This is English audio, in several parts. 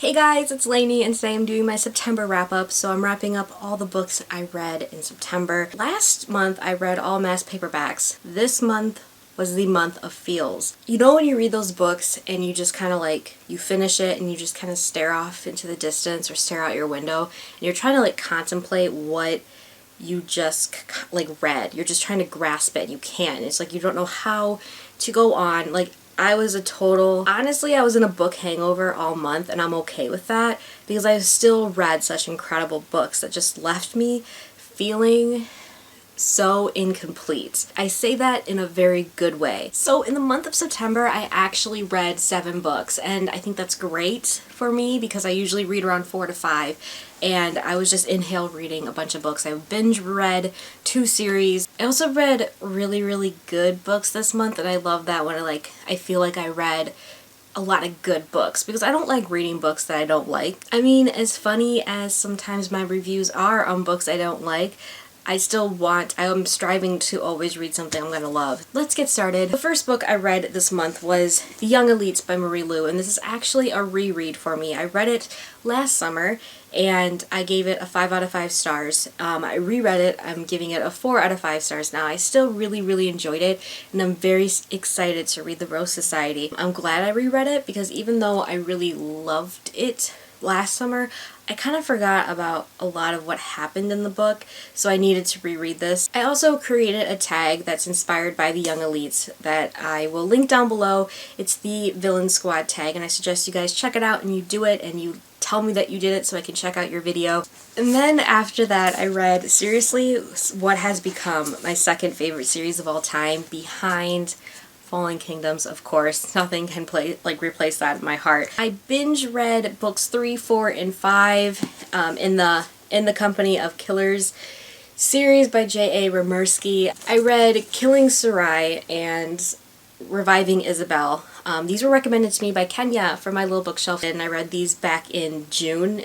Hey guys, it's Lainey, and today I'm doing my September wrap-up, so I'm wrapping up all the books I read in September. Last month I read all mass paperbacks. This month was the month of feels. You know when you read those books and you just kind of like, you finish it and you just kind of stare off into the distance or stare out your window, and you're trying to like contemplate what you just like read. You're just trying to grasp it and you can't. It's like you don't know how to go on. Like, honestly, I was in a book hangover all month, and I'm okay with that because I still read such incredible books that just left me feeling so incomplete. I say that in a very good way. So in the month of September, I actually read 7 books, and I think that's great for me because I usually read around 4 to 5, and I was just inhale reading a bunch of books. I binge read 2 series. I also read really good books this month, and I love that when I feel like I read a lot of good books because I don't like reading books that I don't like. I mean, as funny as sometimes my reviews are on books I don't like, I am striving to always read something I'm gonna love. Let's get started. The first book I read this month was The Young Elites by Marie Lu, and this is actually a reread for me. I read it last summer and I gave it a 5 out of 5 stars. I reread it, I'm giving it a 4 out of 5 stars now. I still really enjoyed it, and I'm very excited to read The Rose Society. I'm glad I reread it because even though I really loved it last summer, I kind of forgot about a lot of what happened in the book, so I needed to reread this. I also created a tag that's inspired by The Young Elites that I will link down below. It's the Villain Squad tag, and I suggest you guys check it out and you do it and you tell me that you did it so I can check out your video. And then after that I read seriously what has become my second favorite series of all time, behind Fallen Kingdoms, of course. Nothing can replace that in my heart. I binge read books 3, 4, and 5 in the Company of Killers series by J.A. Remersky. I read Killing Sarai and Reviving Isabel. These were recommended to me by Kenya from my little bookshelf, and I read these back in June,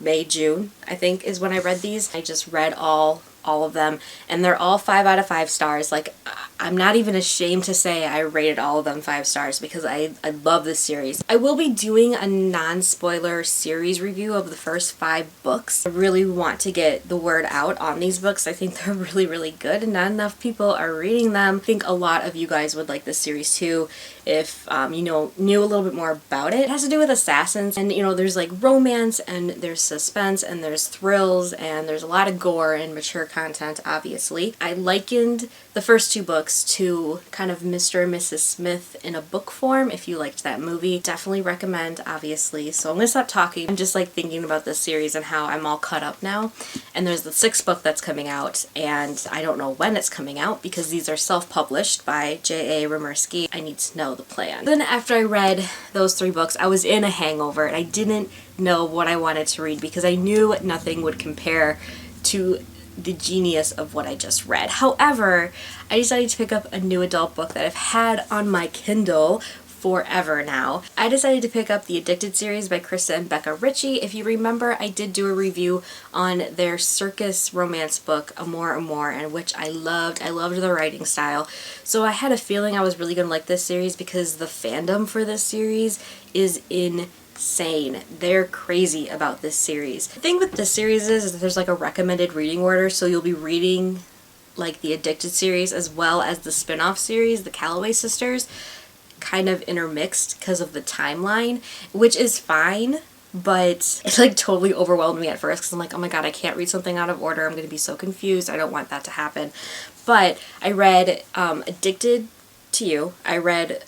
I think is when I read these. I just read all of them, and they're all 5 out of 5 stars. Like, I'm not even ashamed to say I rated all of them 5 stars because I love this series. I will be doing a non-spoiler series review of the first 5 books. I really want to get the word out on these books. I think they're really good and not enough people are reading them. I think a lot of you guys would like this series too if you knew a little bit more about it. It has to do with assassins, and there's like romance and there's suspense and there's thrills and there's a lot of gore and mature content, obviously. I likened the first 2 books to kind of Mr. and Mrs. Smith in a book form. If you liked that movie, definitely recommend, obviously. So I'm gonna stop talking. I'm just like thinking about this series and how I'm all caught up now. And there's the 6th book that's coming out, and I don't know when it's coming out because these are self-published by J.A. Remersky. I need to know the plan. Then after I read those 3 books, I was in a hangover and I didn't know what I wanted to read because I knew nothing would compare to the genius of what I just read. However, I decided to pick up a new adult book that I've had on my Kindle forever now. I decided to pick up the Addicted series by Krista and Becca Ritchie. If you remember, I did do a review on their circus romance book, Amor Amor, and which I loved. I loved the writing style. So I had a feeling I was really gonna like this series because the fandom for this series is insane. They're crazy about this series. The thing with this series is that there's like a recommended reading order, so you'll be reading like the Addicted series as well as the spin-off series, the Calloway sisters, kind of intermixed because of the timeline, which is fine, but it like totally overwhelmed me at first because I'm like, oh my god, I can't read something out of order. I'm going to be so confused. I don't want that to happen. But I read Addicted to You. I read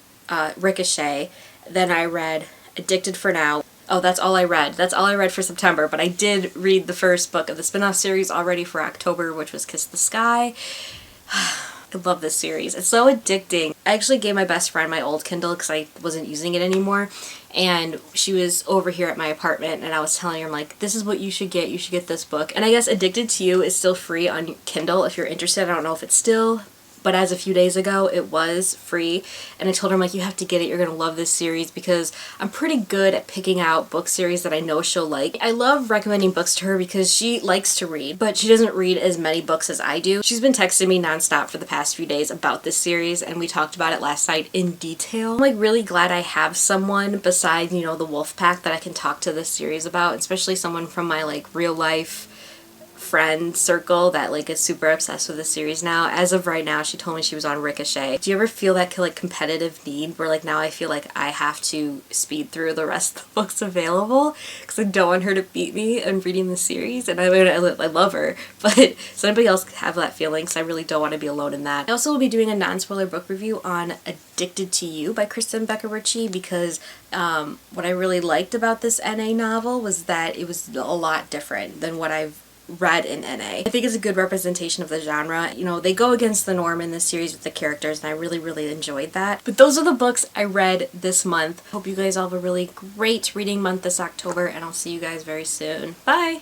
Ricochet. Then I read Addicted for Now. Oh, that's all I read. That's all I read for September, but I did read the first book of the spin-off series already for October, which was Kiss the Sky. I love this series. It's so addicting. I actually gave my best friend my old Kindle because I wasn't using it anymore, and she was over here at my apartment, and I was telling her, I'm like, this is what you should get this book. And I guess Addicted to You is still free on Kindle if you're interested. I don't know if it's still but as a few days ago it was free, and I told her, I'm like, you have to get it, you're gonna love this series, because I'm pretty good at picking out book series that I know she'll like. I love recommending books to her because she likes to read, but she doesn't read as many books as I do. She's been texting me nonstop for the past few days about this series, and we talked about it last night in detail. I'm like really glad I have someone besides, you know, the wolf pack that I can talk to this series about, especially someone from my like real life friend circle that like is super obsessed with the series now. As of right now, she told me she was on Ricochet. Do you ever feel that like competitive need where like now I feel like I have to speed through the rest of the books available because I don't want her to beat me in reading the series? And I mean, I love her, but does anybody else have that feeling? Because I really don't want to be alone in that. I also will be doing a non-spoiler book review on Addicted to You by Kristen Becker Ritchie, because what I really liked about this NA novel was that it was a lot different than what I've read in NA. I think it's a good representation of the genre. You know, they go against the norm in this series with the characters, and I really enjoyed that. But those are the books I read this month. Hope you guys all have a really great reading month this October, and I'll see you guys very soon. Bye!